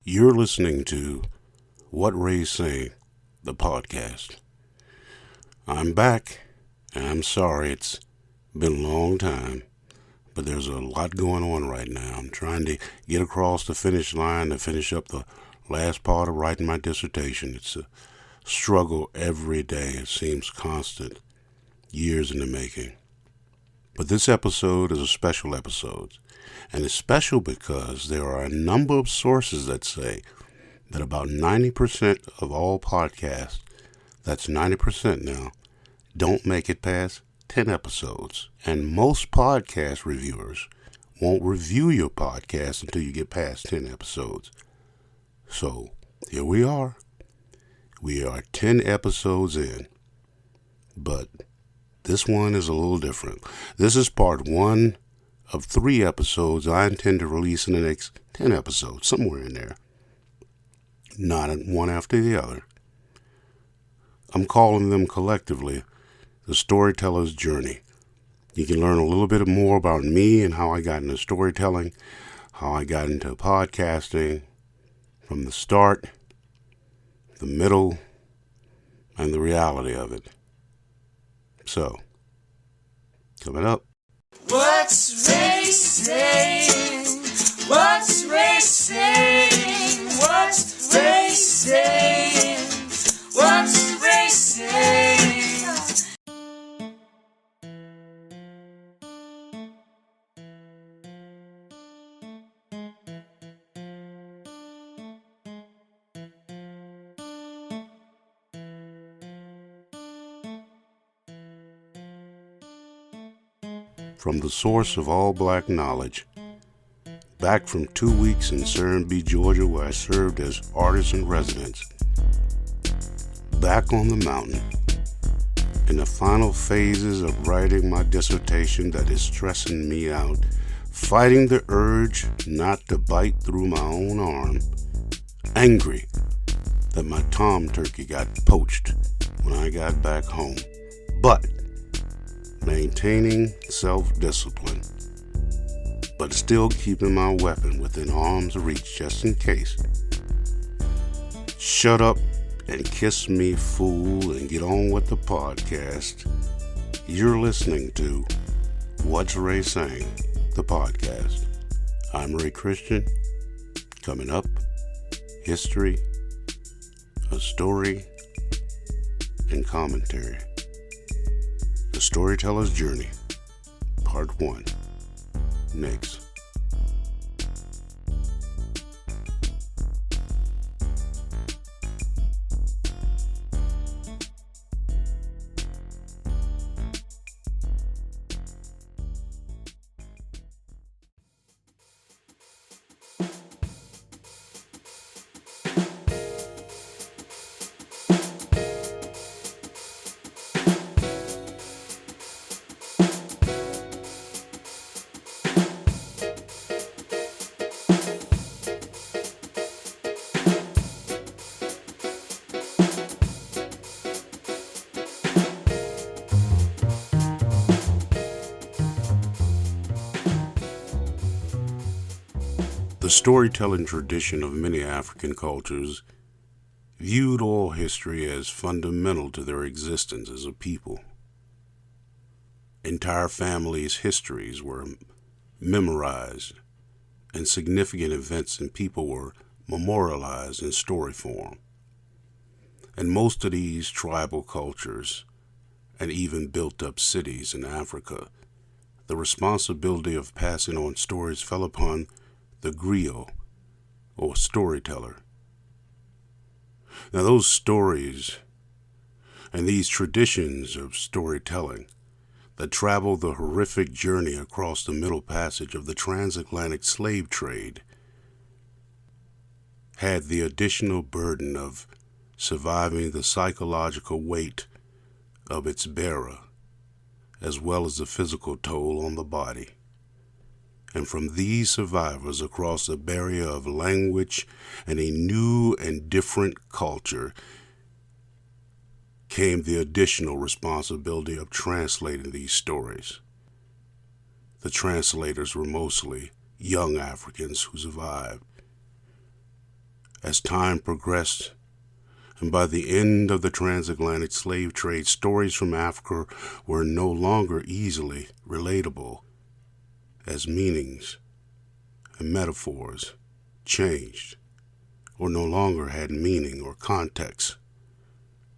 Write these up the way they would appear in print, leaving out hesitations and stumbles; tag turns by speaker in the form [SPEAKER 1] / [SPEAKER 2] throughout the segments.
[SPEAKER 1] You're listening to What Ray's Saying, the podcast. I'm back, and I'm sorry it's been a long time, but there's a lot going on right now. I'm trying to get across the finish line to finish up the last part of writing my dissertation. It's a struggle every day. It seems constant, years in the making. But this episode is a special episode. And it's special because there are a number of sources that say that about 90% of all podcasts, that's 90% now, don't make it past 10 episodes. And most podcast reviewers won't review your podcast until you get past 10 episodes. So here we are. We are 10 episodes in. But this one is a little different. This is part one of 3 episodes I intend to release in the next 10 episodes, somewhere in there. Not one after the other. I'm calling them collectively the Storyteller's Journey. You can learn a little bit more about me and how I got into storytelling, how I got into podcasting, from the start, the middle, and the reality of it. So, coming up.
[SPEAKER 2] What's Ray saying? What's Ray saying? What's Ray saying? What's Ray saying?
[SPEAKER 1] From the source of all black knowledge, back from 2 weeks in Serenbe, Georgia, where I served as artist in residence, back on the mountain, in the final phases of writing my dissertation that is stressing me out, fighting the urge not to bite through my own arm, angry that my tom turkey got poached when I got back home, but maintaining self-discipline, but still keeping my weapon within arm's reach just in case. Shut up and kiss me, fool, and get on with the podcast. You're listening to What's Ray Saying, the podcast. I'm Ray Christian. Coming up, history, a story, and commentary. The Storyteller's Journey, Part 1. Next. The storytelling tradition of many African cultures viewed oral history as fundamental to their existence as a people. Entire families' histories were memorized, and significant events and people were memorialized in story form. And most of these tribal cultures, and even built-up cities in Africa, the responsibility of passing on stories fell upon the griot, or storyteller. Now those stories and these traditions of storytelling that traveled the horrific journey across the Middle Passage of the transatlantic slave trade had the additional burden of surviving the psychological weight of its bearer, as well as the physical toll on the body. And from these survivors across a barrier of language and a new and different culture came the additional responsibility of translating these stories. The translators were mostly young Africans who survived. As time progressed, and by the end of the transatlantic slave trade, stories from Africa were no longer easily relatable, as meanings and metaphors changed, or no longer had meaning or context.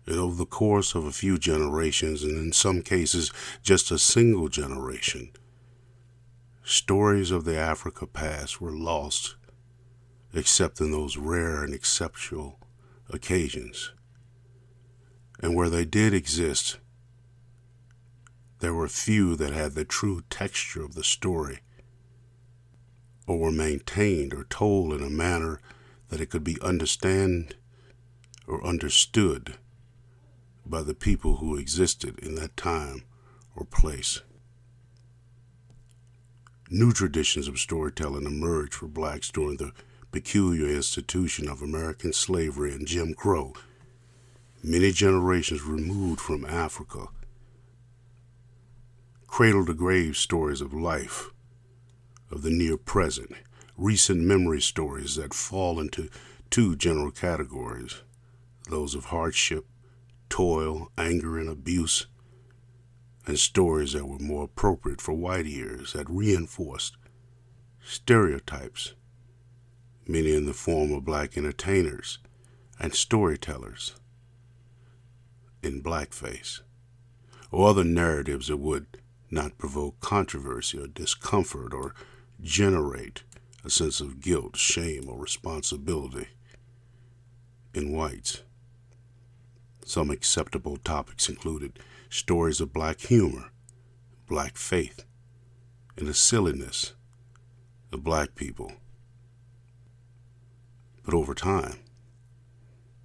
[SPEAKER 1] And over the course of a few generations, and in some cases just a single generation, stories of the Africa past were lost, except in those rare and exceptional occasions. And where they did exist, there were few that had the true texture of the story, or were maintained or told in a manner that it could be understood or understood by the people who existed in that time or place. New traditions of storytelling emerged for blacks during the peculiar institution of American slavery and Jim Crow, many generations removed from Africa. Cradle-to-grave stories of life, of the near present, recent memory stories that fall into two general categories, those of hardship, toil, anger, and abuse, and stories that were more appropriate for white ears that reinforced stereotypes, many in the form of black entertainers and storytellers in blackface, or other narratives that would not provoke controversy or discomfort or generate a sense of guilt, shame, or responsibility in whites. Some acceptable topics included stories of black humor, black faith, and the silliness of black people. But over time,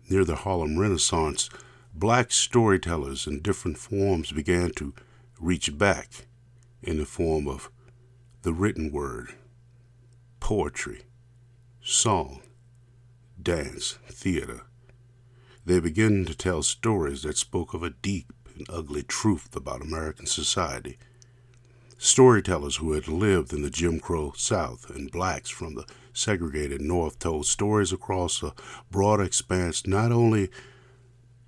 [SPEAKER 1] near the Harlem Renaissance, black storytellers in different forms began to reach back in the form of the written word, poetry, song, dance, theater. They began to tell stories that spoke of a deep and ugly truth about American society. Storytellers who had lived in the Jim Crow South and blacks from the segregated North told stories across a broad expanse, not only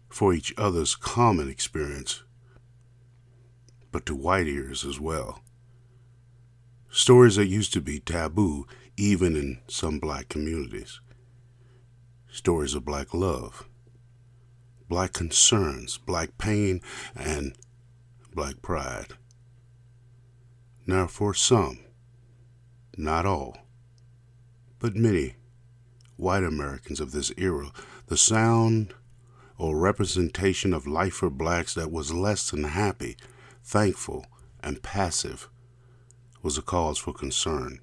[SPEAKER 1] for each other's common experience, but to white ears as well. Stories that used to be taboo even in some black communities. Stories of black love, black concerns, black pain, and black pride. Now for some, not all, but many white Americans of this era, the sound or representation of life for blacks that was less than happy, thankful, and passive was a cause for concern,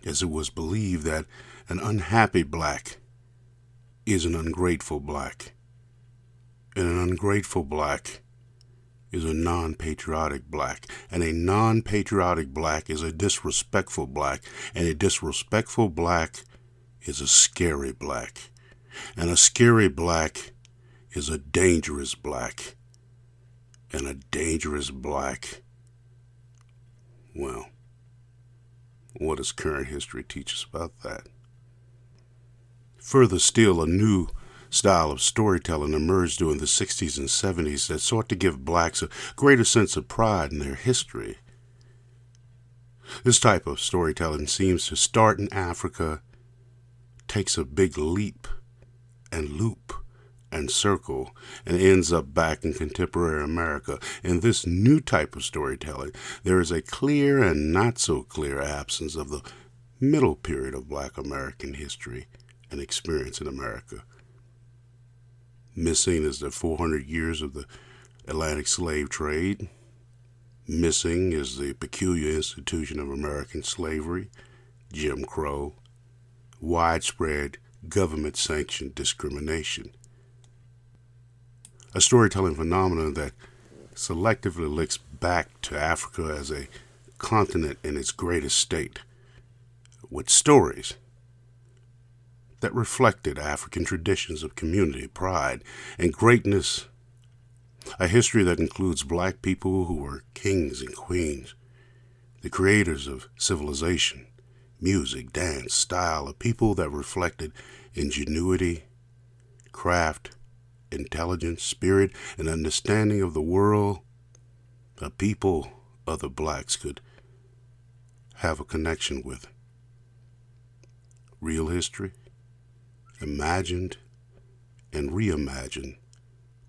[SPEAKER 1] as it was believed that an unhappy black is an ungrateful black, and an ungrateful black is a non-patriotic black, and a non-patriotic black is a disrespectful black, and a disrespectful black is a scary black, and a scary black is a dangerous black, and a dangerous black, well, what does current history teach us about that? Further still, a new style of storytelling emerged during the 60s and 70s that sought to give blacks a greater sense of pride in their history. This type of storytelling seems to start in Africa, takes a big leap and loop and circle, and ends up back in contemporary America. In this new type of storytelling, there is a clear and not so clear absence of the middle period of black American history and experience in America. Missing is the 400 years of the Atlantic slave trade. Missing is the peculiar institution of American slavery, Jim Crow, widespread government-sanctioned discrimination. A storytelling phenomenon that selectively looks back to Africa as a continent in its greatest state, with stories that reflected African traditions of community, pride, and greatness. A history that includes black people who were kings and queens, the creators of civilization, music, dance, style, a people that reflected ingenuity, craft, intelligence, spirit, and understanding of the world, a people other blacks could have a connection with. Real history, imagined and reimagined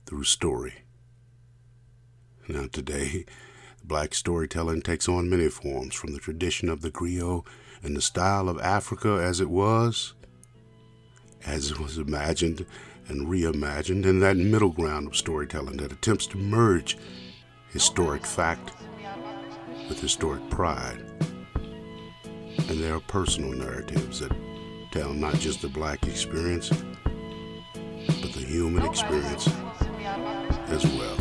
[SPEAKER 1] through story. Now today, black storytelling takes on many forms, from the tradition of the griot and the style of Africa as it was imagined and reimagined, and that middle ground of storytelling that attempts to merge historic fact with historic pride. And there are personal narratives that tell not just the black experience, but the human experience as well.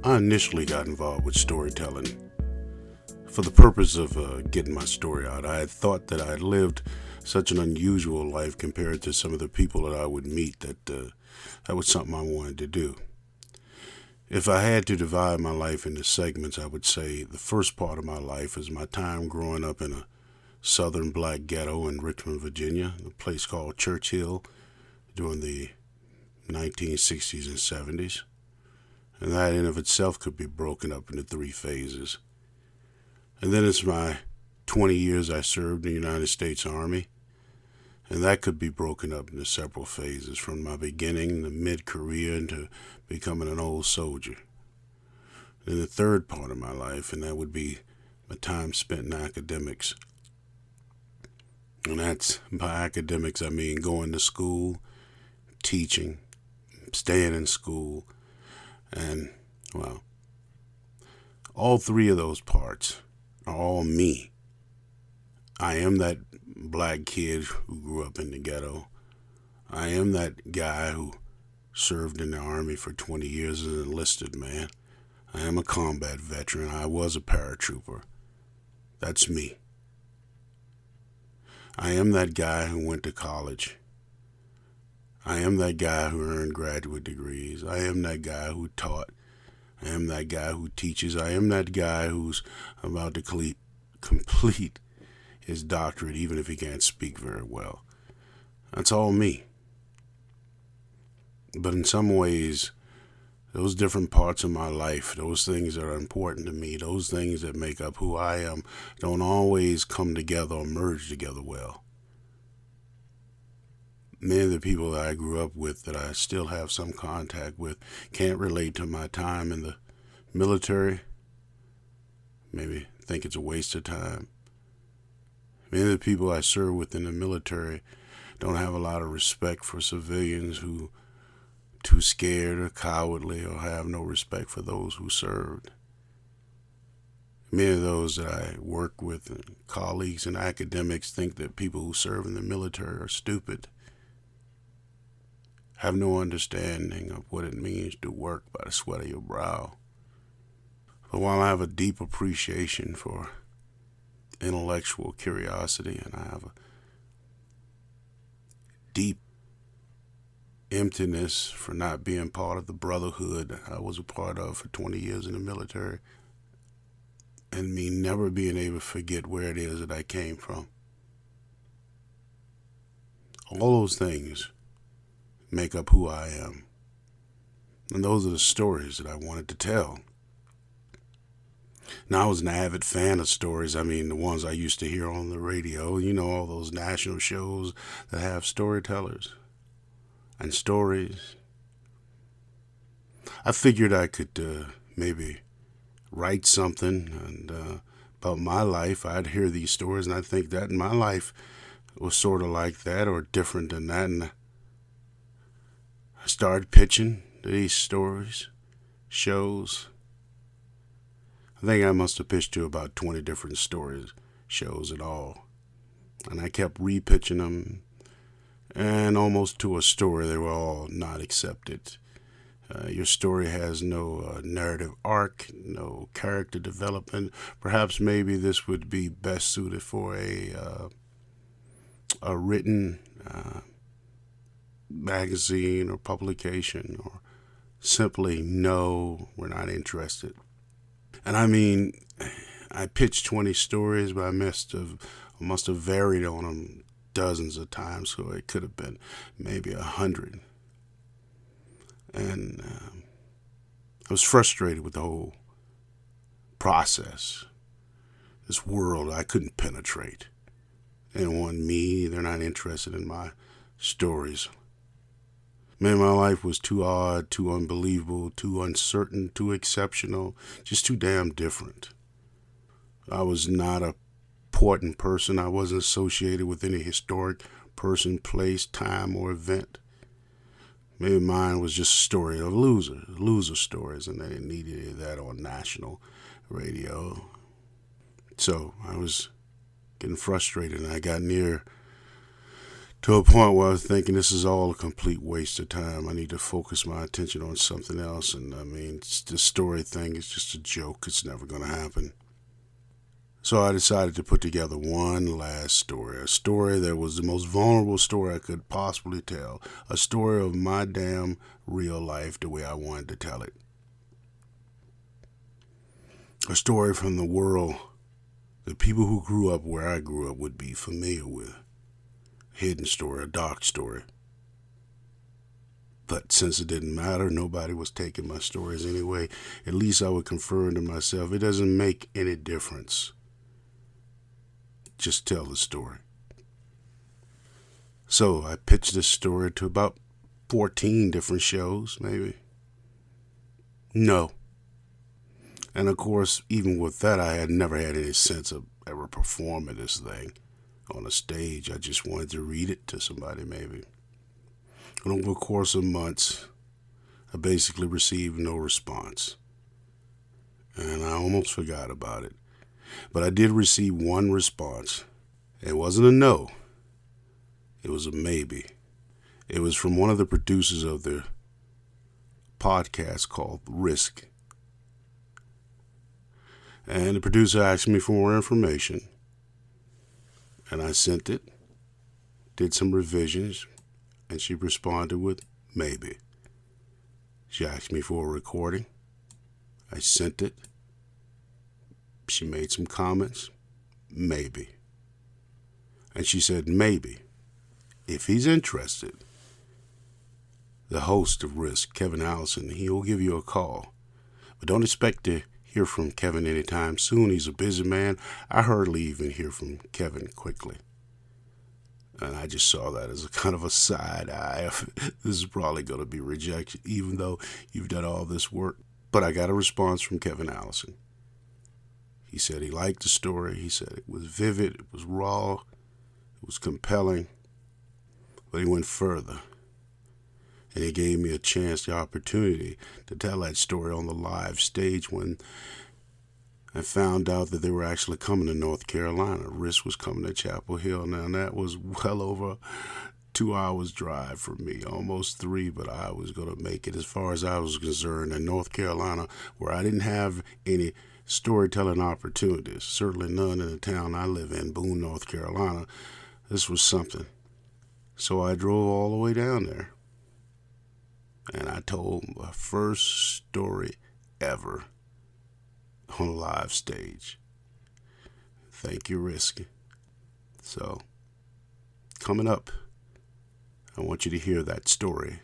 [SPEAKER 1] I initially got involved with storytelling for the purpose of getting my story out. I had thought that I had lived such an unusual life compared to some of the people that I would meet that that was something I wanted to do. If I had to divide my life into segments, I would say the first part of my life is my time growing up in a southern black ghetto in Richmond, Virginia, a place called Churchill during the 1960s and 70s. And that in of itself could be broken up into three phases. And then it's my 20 years I served in the United States Army, and that could be broken up into several phases, from my beginning, the mid-career, into becoming an old soldier. Then the third part of my life, and that would be my time spent in academics. And that's, by academics, I mean going to school, teaching, staying in school, and, well, all three of those parts are all me. I am that black kid who grew up in the ghetto. I am that guy who served in the Army for 20 years as an enlisted man. I am a combat veteran. I was a paratrooper. That's me. I am that guy who went to college. I am that guy who earned graduate degrees. I am that guy who taught. I am that guy who teaches. I am that guy who's about to complete his doctorate, even if he can't speak very well. That's all me. But in some ways, those different parts of my life, those things that are important to me, those things that make up who I am, don't always come together or merge together well. Many of the people that I grew up with, that I still have some contact with, can't relate to my time in the military. Maybe think it's a waste of time. Many of the people I serve with in the military don't have a lot of respect for civilians who too scared or cowardly or have no respect for those who served. Many of those that I work with, and colleagues and academics, think that people who serve in the military are stupid, have no understanding of what it means to work by the sweat of your brow. But while I have a deep appreciation for intellectual curiosity, and I have a deep emptiness for not being part of the brotherhood I was a part of for 20 years in the military, and me never being able to forget where it is that I came from. All those things make up who I am. And those are the stories that I wanted to tell. Now, I was an avid fan of stories. I mean, the ones I used to hear on the radio, you know, all those national shows that have storytellers and stories. I figured I could maybe write something and about my life. I'd hear these stories, and I think that in my life, was sort of like that or different than that, and I started pitching these stories, shows. I think I must have pitched to about 20 different stories, shows in all. And I kept repitching them, and almost to a story, they were all not accepted. Your story has no narrative arc, no character development. Perhaps maybe this would be best suited for a written magazine or publication, or simply no, we're not interested. And I mean, I pitched 20 stories, but I must have varied on them dozens of times, so it could have been maybe 100. And I was frustrated with the whole process. This world I couldn't penetrate. They don't want me. They're not interested in my stories. Man, my life was too odd, too unbelievable, too uncertain, too exceptional, just too damn different. I was not a important person. I wasn't associated with any historic person, place, time, or event. Maybe mine was just a story of loser stories, and they didn't need any of that on national radio. So I was getting frustrated, and I got near to a point where I was thinking this is all a complete waste of time. I need to focus my attention on something else. And I mean, the story thing is just a joke. It's never going to happen. So I decided to put together one last story, a story that was the most vulnerable story I could possibly tell, a story of my damn real life the way I wanted to tell it. A story from the world that people who grew up where I grew up would be familiar with. Hidden story, a dark story. But since it didn't matter, nobody was taking my stories anyway, at least I would confirm to myself, it doesn't make any difference. Just tell the story. So I pitched this story to about 14 different shows, maybe. No. And of course, even with that, I had never had any sense of ever performing this thing on a stage. I just wanted to read it to somebody, maybe. And over the course of months, I basically received no response. And I almost forgot about it. But I did receive one response. It wasn't a no. It was a maybe. It was from one of the producers of the podcast called Risk. And the producer asked me for more information. And I sent it, did some revisions, and she responded with maybe. She asked me for a recording. I sent it. She made some comments. Maybe. And she said, maybe, if he's interested, the host of Risk, Kevin Allison, he'll give you a call. But don't expect to hear from Kevin anytime soon. He's a busy man. I hardly even hear from Kevin quickly. And I just saw that as a kind of a side eye. This is probably going to be rejected, even though you've done all this work. But I got a response from Kevin Allison. He said he liked the story. He said it was vivid, it was raw, it was compelling. But he went further. And he gave me a chance, the opportunity to tell that story on the live stage when I found out that they were actually coming to North Carolina. Risk was coming to Chapel Hill. Now, that was well over 2 hours drive for me, almost 3, but I was going to make it as far as I was concerned. In North Carolina, where I didn't have any storytelling opportunities, certainly none in the town I live in, Boone, North Carolina, this was something. So I drove all the way down there. And I told my first story ever on a live stage. Thank you, Risk. So, coming up, I want you to hear that story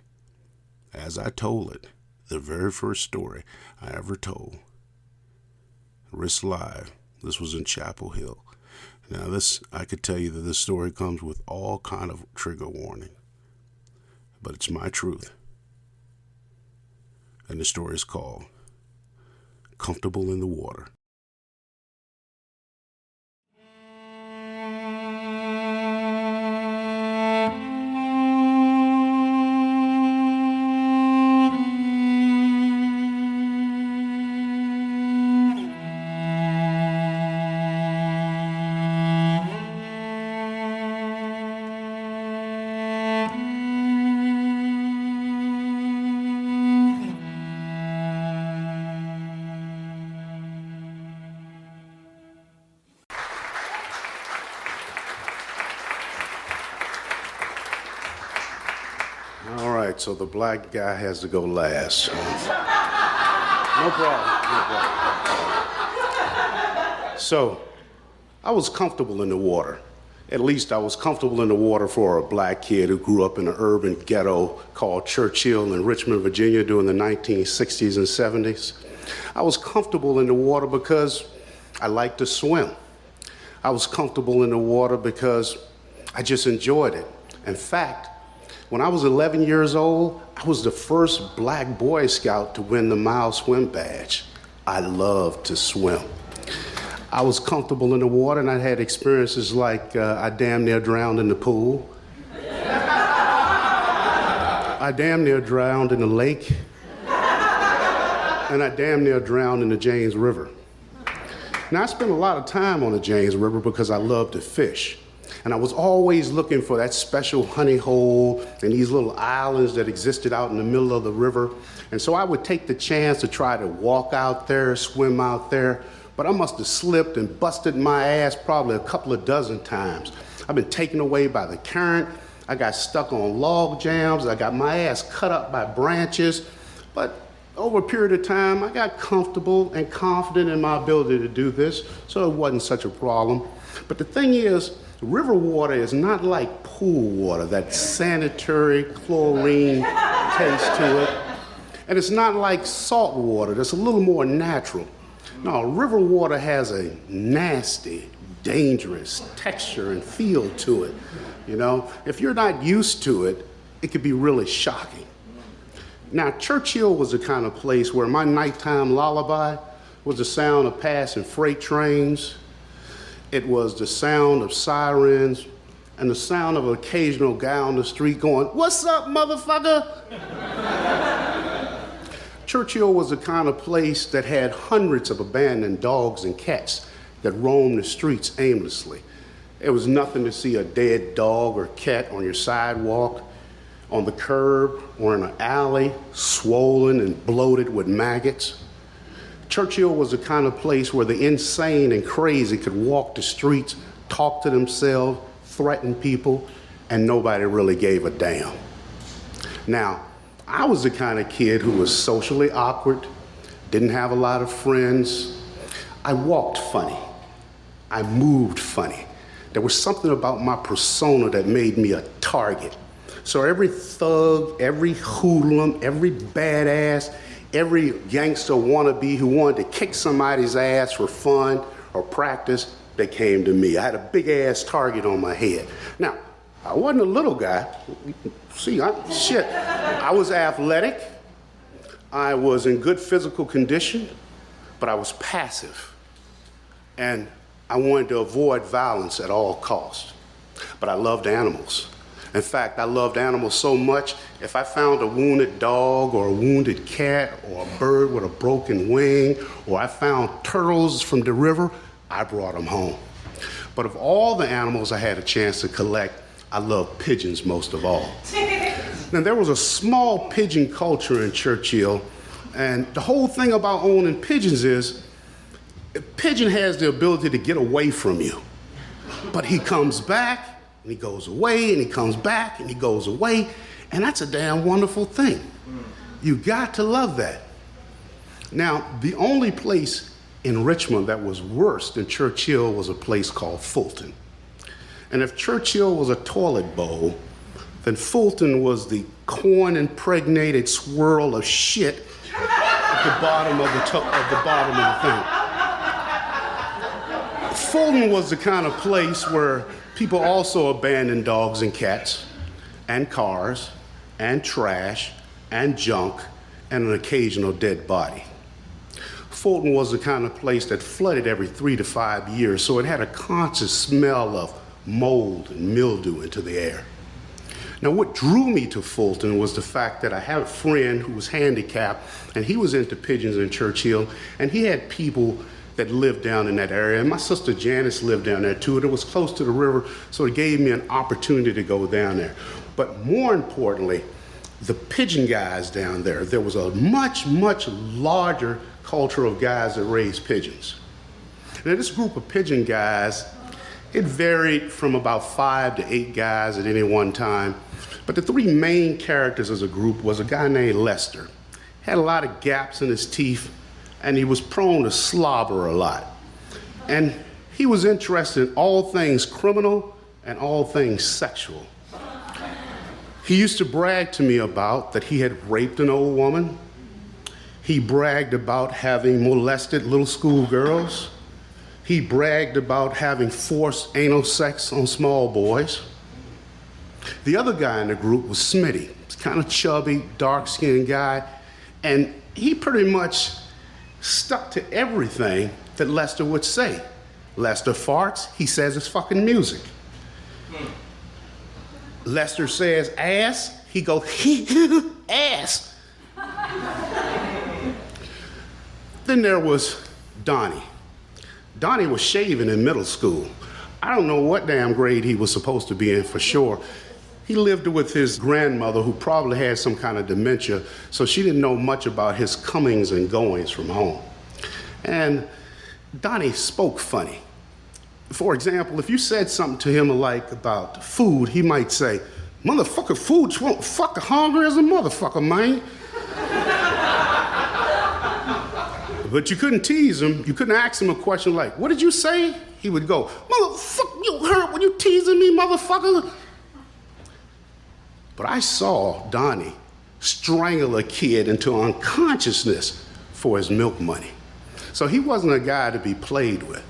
[SPEAKER 1] as I told it, the very first story I ever told. Risk Live. This was in Chapel Hill. Now, I could tell you that this story comes with all kind of trigger warning, but it's my truth. And the story is called Comfortable in the Water. All right, so the black guy has to go last. No problem. So, I was comfortable in the water. At least I was comfortable in the water for a black kid who grew up in an urban ghetto called Churchill in Richmond, Virginia during the 1960s and 70s. I was comfortable in the water because I liked to swim. I was comfortable in the water because I just enjoyed it. In fact, when I was 11 years old, I was the first black Boy Scout to win the mile swim badge. I loved to swim. I was comfortable in the water, and I had experiences like I damn near drowned in the pool. I damn near drowned in the lake. And I damn near drowned in the James River. Now, I spent a lot of time on the James River because I love to fish. And I was always looking for that special honey hole and these little islands that existed out in the middle of the river. And so I would take the chance to try to walk out there, swim out there, but I must have slipped and busted my ass probably a couple of dozen times. I've been taken away by the current. I got stuck on log jams. I got my ass cut up by branches. But over a period of time, I got comfortable and confident in my ability to do this, so it wasn't such a problem. But the thing is, river water is not like pool water, that sanitary chlorine taste to it. And it's not like salt water, that's a little more natural. No, river water has a nasty, dangerous texture and feel to it. You know, if you're not used to it, it could be really shocking. Now, Churchill was the kind of place where my nighttime lullaby was the sound of passing freight trains. It was the sound of sirens and the sound of an occasional guy on the street going, "What's up, motherfucker?" Churchill was the kind of place that had hundreds of abandoned dogs and cats that roamed the streets aimlessly. It was nothing to see a dead dog or cat on your sidewalk, on the curb, or in an alley, swollen and bloated with maggots. Churchill was the kind of place where the insane and crazy could walk the streets, talk to themselves, threaten people, and nobody really gave a damn. Now, I was the kind of kid who was socially awkward, didn't have a lot of friends. I walked funny. I moved funny. There was something about my persona that made me a target. So every thug, every hoodlum, every badass, every gangster wannabe who wanted to kick somebody's ass for fun or practice, they came to me. I had a big ass target on my head. Now, I wasn't a little guy. See, I was athletic. I was in good physical condition, but I was passive. And I wanted to avoid violence at all costs. But I loved animals. In fact, I loved animals so much, if I found a wounded dog or a wounded cat or a bird with a broken wing, or I found turtles from the river, I brought them home. But of all the animals I had a chance to collect, I loved pigeons most of all. Now, there was a small pigeon culture in Churchill, and the whole thing about owning pigeons is, a pigeon has the ability to get away from you, but he comes back, and he goes away, and he comes back, and he goes away, and that's a damn wonderful thing. You got to love that. Now, the only place in Richmond that was worse than Churchill was a place called Fulton. And if Churchill was a toilet bowl, then Fulton was the corn-impregnated swirl of shit at the bottom of the thing. Fulton was the kind of place where people also abandoned dogs and cats, and cars, and trash, and junk, and an occasional dead body. Fulton was the kind of place that flooded every 3 to 5 years, so it had a constant smell of mold and mildew into the air. Now, what drew me to Fulton was the fact that I had a friend who was handicapped, and he was into pigeons in Churchill, and he had people that lived down in that area. And my sister Janice lived down there too, and it was close to the river, so it gave me an opportunity to go down there. But more importantly, the pigeon guys down there, there was a much, much larger culture of guys that raised pigeons. Now, this group of pigeon guys, it varied from about 5 to 8 guys at any one time, But the three main characters as a group was a guy named Lester. Had a lot of gaps in his teeth, and he was prone to slobber a lot. And he was interested in all things criminal and all things sexual. He used to brag to me about that he had raped an old woman. He bragged about having molested little schoolgirls. He bragged about having forced anal sex on small boys. The other guy in the group was Smitty. He's kind of chubby, dark-skinned guy, and he pretty much stuck to everything that Lester would say. Lester farts, he says it's fucking music. Lester says ass, he goes, ass. Then there was Donnie. Donnie was shaving in middle school. I don't know what damn grade he was supposed to be in for sure. He lived with his grandmother, who probably had some kind of dementia, so she didn't know much about his comings and goings from home. And Donnie spoke funny. For example, if you said something to him like about food, he might say, "Motherfucker, food fucking hungry as a motherfucker, man." But you couldn't tease him. You couldn't ask him a question like, "What did you say?" He would go, "Motherfucker, you hurt when you teasing me, motherfucker." But I saw Donnie strangle a kid into unconsciousness for his milk money. So he wasn't a guy to be played with.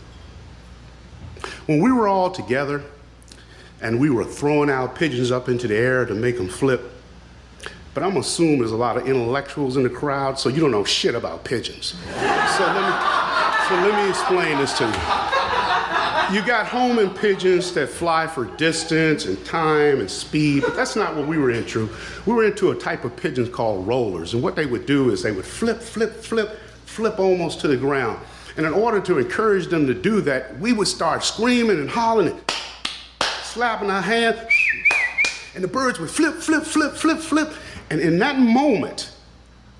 [SPEAKER 1] When we were all together and we were throwing our pigeons up into the air to make them flip, but I'm assuming there's a lot of intellectuals in the crowd, so you don't know shit about pigeons. So let me explain this to you. You got homing pigeons that fly for distance and time and speed, but that's not what we were into. We were into a type of pigeons called rollers, and what they would do is they would flip almost to the ground. And in order to encourage them to do that, we would start screaming and hollering and slapping our hands, and the birds would flip. And in that moment,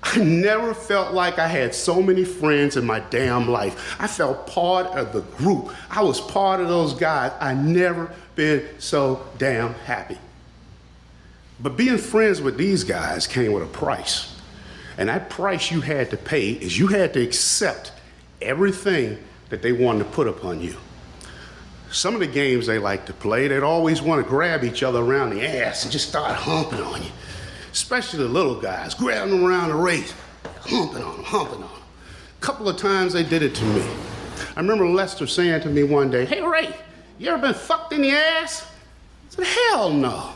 [SPEAKER 1] I never felt like I had so many friends in my damn life. I felt part of the group. I was part of those guys. I never been so damn happy. But being friends with these guys came with a price. And that price you had to pay is you had to accept everything that they wanted to put upon you. Some of the games they like to play, they'd always want to grab each other around the ass and just start humping on you. Especially the little guys, grabbing them around the waist, humping on them. A couple of times they did it to me. I remember Lester saying to me one day, "Hey Ray, you ever been fucked in the ass?" I said, "Hell no."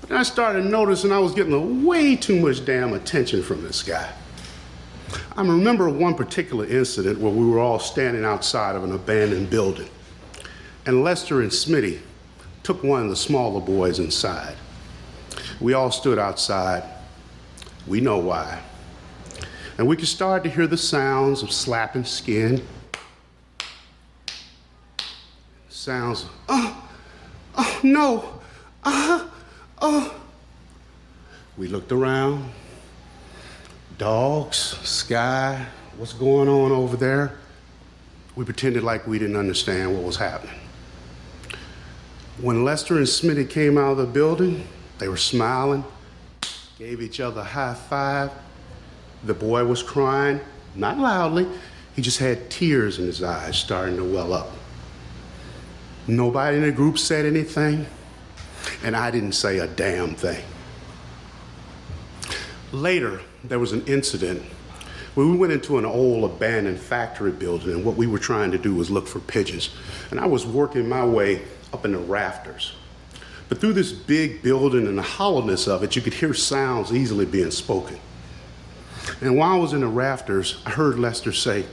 [SPEAKER 1] But then I started noticing I was getting way too much damn attention from this guy. I remember one particular incident where we were all standing outside of an abandoned building, and Lester and Smitty took one of the smaller boys inside. We all stood outside. We know why. And we could start to hear the sounds of slapping skin. Sounds of, oh no, oh. We looked around. Dogs, sky, what's going on over there? We pretended like we didn't understand what was happening. When Lester and Smitty came out of the building, they were smiling, gave each other a high five. The boy was crying, not loudly. He just had tears in his eyes starting to well up. Nobody in the group said anything, and I didn't say a damn thing. Later, there was an incident where we went into an old abandoned factory building, and what we were trying to do was look for pigeons. And I was working my way up in the rafters. But through this big building and the hollowness of it, you could hear sounds easily being spoken. And while I was in the rafters, I heard Lester say,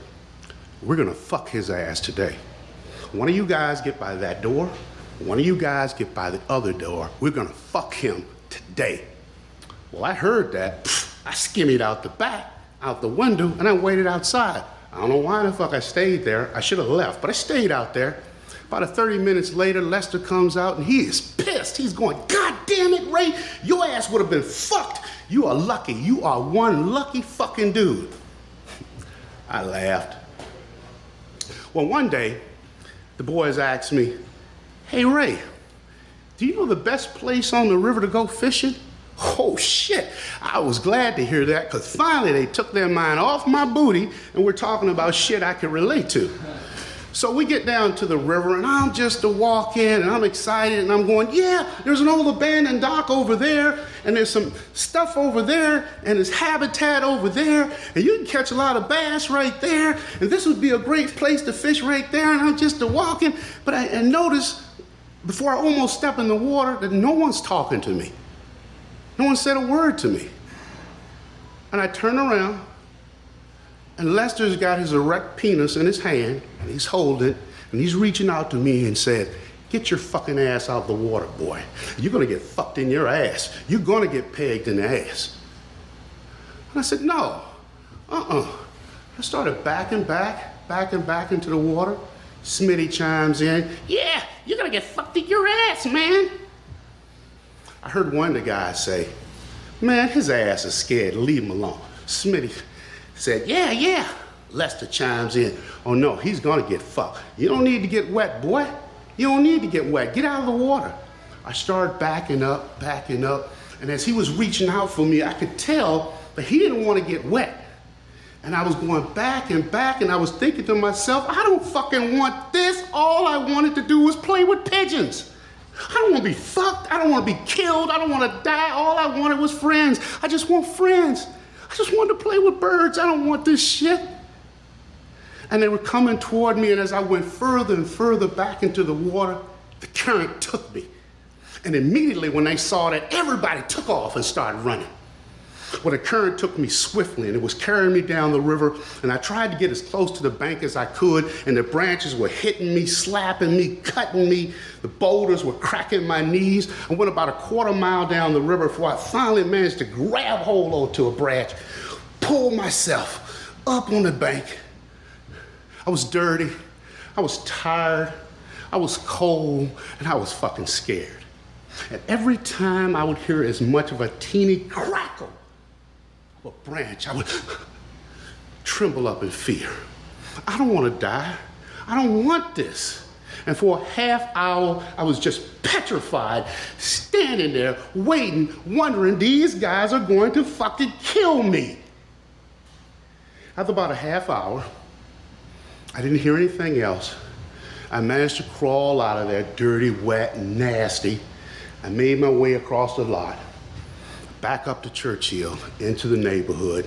[SPEAKER 1] "We're gonna fuck his ass today. One of you guys get by that door, one of you guys get by the other door. We're gonna fuck him today." Well, I heard that. I skimmied out the back, out the window, and I waited outside. I don't know why the fuck I stayed there. I should have left, but I stayed out there. About 30 minutes later, Lester comes out and he is pissed. He's going, "God damn it, Ray, your ass would have been fucked. You are lucky. You are one lucky fucking dude." I laughed. Well, one day, the boys asked me, "Hey, Ray, Do you know the best place on the river to go fishing? Oh shit, I was glad to hear that because finally they took their mind off my booty and we're talking about shit I could relate to. So we get down to the river and I'm just to walk in and I'm excited and I'm going, yeah, there's an old abandoned dock over there and there's some stuff over there and there's habitat over there and you can catch a lot of bass right there and this would be a great place to fish right there, and I'm just to walking, but I noticed before I almost step in the water that no one's talking to me. No one said a word to me. And I turn around, and Lester's got his erect penis in his hand, and he's holding it, and he's reaching out to me and said, get your fucking ass out of the water, boy. You're gonna get fucked in your ass. You're gonna get pegged in the ass. And I said, no, I started backing back into the water. Smitty chimes in, yeah, you're gonna get fucked in your ass, man. I heard one of the guys say, man, his ass is scared, leave him alone. Smitty said, yeah. Lester chimes in, oh no, he's gonna get fucked. You don't need to get wet, boy. You don't need to get wet, get out of the water. I started backing up, and as he was reaching out for me, I could tell that he didn't want to get wet. And I was going back, and I was thinking to myself, I don't fucking want this. All I wanted to do was play with pigeons. I don't want to be fucked. I don't want to be killed. I don't want to die. All I wanted was friends. I just want friends. I just wanted to play with birds. I don't want this shit. And they were coming toward me, and as I went further and further back into the water, the current took me. And immediately when they saw that, everybody took off and started running. Well, the current took me swiftly, and it was carrying me down the river, and I tried to get as close to the bank as I could, and the branches were hitting me, slapping me, cutting me. The boulders were cracking my knees. I went about a quarter mile down the river before I finally managed to grab hold onto a branch, pull myself up on the bank. I was dirty, I was tired, I was cold, and I was fucking scared. And every time I would hear as much of a teeny crackle of a branch, I would tremble up in fear. I don't want to die. I don't want this. And for a half hour, I was just petrified, standing there, waiting, wondering these guys are going to fucking kill me. After about a half hour, I didn't hear anything else. I managed to crawl out of there, dirty, wet, and nasty. I made my way across the lot, back up to Churchill, into the neighborhood,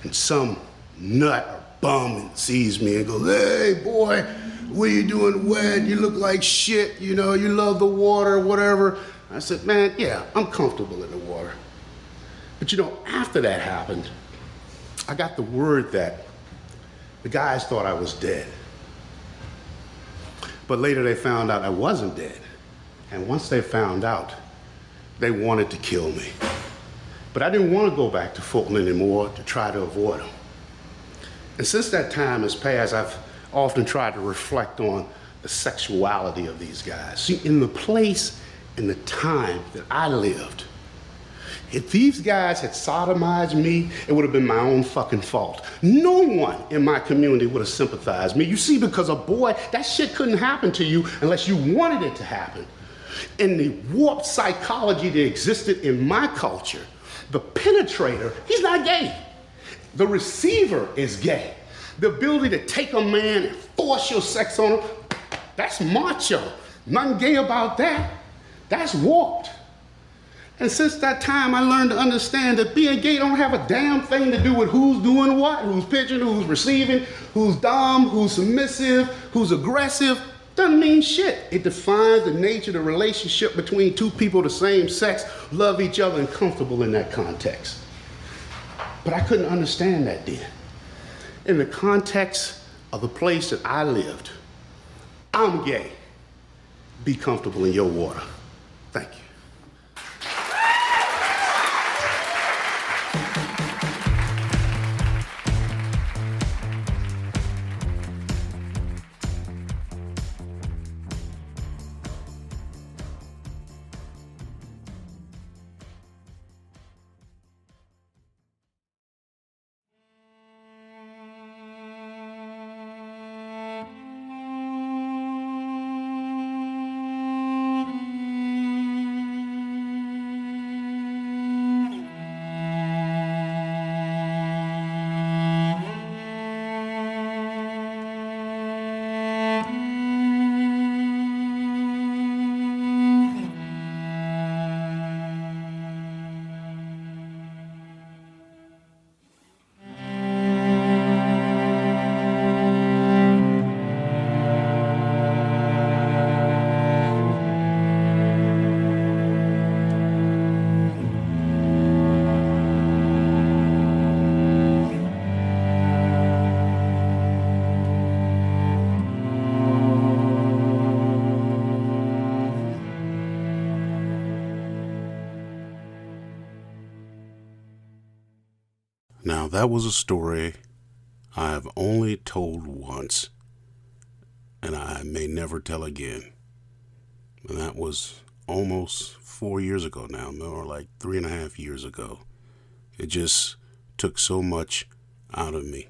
[SPEAKER 1] and some nut or bum sees me and goes, hey, boy, what are you doing wet? You look like shit, you know, you love the water, whatever. I said, man, yeah, I'm comfortable in the water. But you know, after that happened, I got the word that the guys thought I was dead. But later they found out I wasn't dead. And once they found out, they wanted to kill me. But I didn't want to go back to Fulton anymore to try to avoid them. And since that time has passed, I've often tried to reflect on the sexuality of these guys. See, in the place and the time that I lived, if these guys had sodomized me, it would have been my own fucking fault. No one in my community would have sympathized me. You see, because a boy, that shit couldn't happen to you unless you wanted it to happen. In the warped psychology that existed in my culture, the penetrator, he's not gay. The receiver is gay. The ability to take a man and force your sex on him, that's macho. Nothing gay about that. That's warped. And since that time, I learned to understand that being gay don't have a damn thing to do with who's doing what, who's pitching, who's receiving, who's dom, who's submissive, who's aggressive. Doesn't mean shit. It defines the nature of the relationship between two people of the same sex, love each other and comfortable in that context. But I couldn't understand that then. In the context of the place that I lived, I'm gay. Be comfortable in your water. Thank you. Now, that was a story I have only told once, and I may never tell again. And that was almost 4 years ago now, or like 3.5 years ago. It just took so much out of me.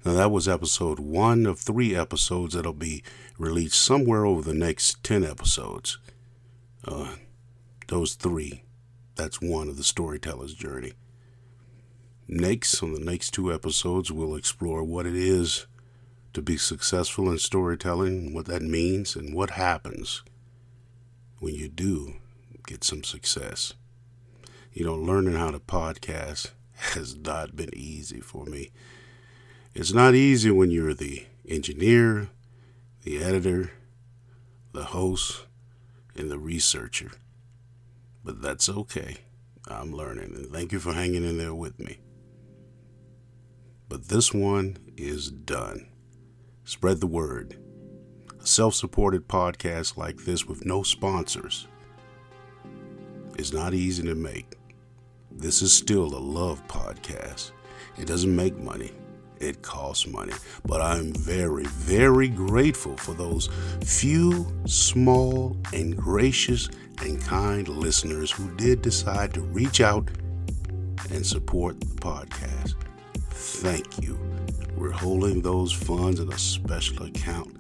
[SPEAKER 1] Now, that was episode 1 of 3 episodes that'll be released somewhere over the next 10 episodes. Those 3, that's one of the storyteller's journey. Next, on the next 2 episodes, we'll explore what it is to be successful in storytelling, what that means, and what happens when you do get some success. Learning how to podcast has not been easy for me. It's not easy when you're the engineer, the editor, the host, and the researcher. But that's okay. I'm learning, and thank you for hanging in there with me. But this one is done. Spread the word. A self-supported podcast like this with no sponsors is not easy to make. This is still a love podcast. It doesn't make money. It costs money. But I'm very, very grateful for those few, small, and gracious and kind listeners who did decide to reach out and support the podcast. Thank you. We're holding those funds in a special account,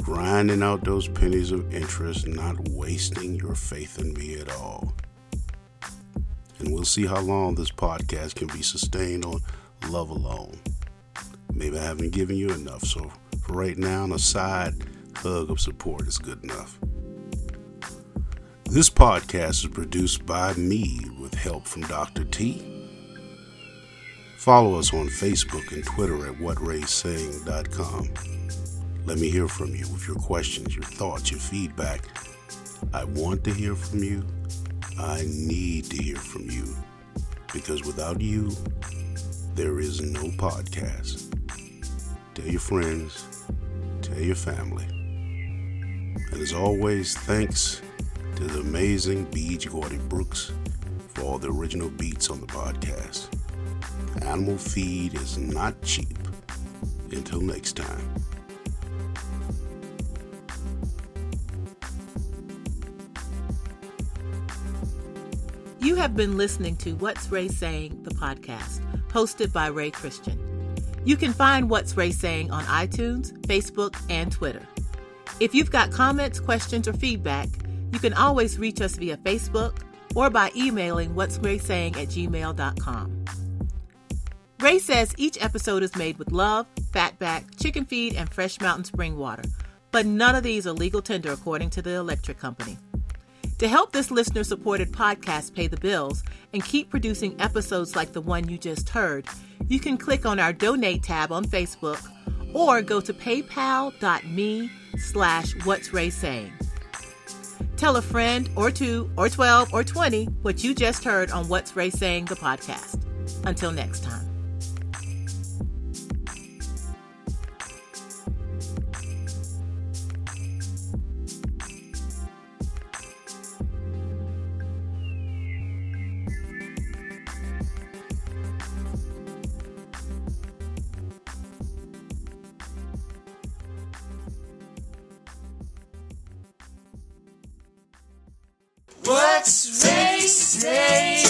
[SPEAKER 1] grinding out those pennies of interest, not wasting your faith in me at all. And we'll see how long this podcast can be sustained on love alone. Maybe I haven't given you enough, so for right now, a side hug of support is good enough. This podcast is produced by me with help from Dr. T. Follow us on Facebook and Twitter at whatraysaying.com. Let me hear from you with your questions, your thoughts, your feedback. I want to hear from you. I need to hear from you. Because without you, there is no podcast. Tell your friends. Tell your family. And as always, thanks to the amazing B.H. Gordy Brooks for all the original beats on the podcast. Animal feed is not cheap. Until next time.
[SPEAKER 3] You have been listening to What's Ray Saying, the podcast, hosted by Ray Christian. You can find What's Ray Saying on iTunes, Facebook, and Twitter. If you've got comments, questions, or feedback, you can always reach us via Facebook or by emailing whatsraysaying@gmail.com. Ray says each episode is made with love, fatback, chicken feed, and fresh mountain spring water, but none of these are legal tender according to the electric company. To help this listener-supported podcast pay the bills and keep producing episodes like the one you just heard, you can click on our Donate tab on Facebook or go to paypal.me/whatsraysaying. Tell a friend or 2 or 12 or 20 what you just heard on What's Ray Saying, the podcast. Until next time.
[SPEAKER 2] What's Ray saying?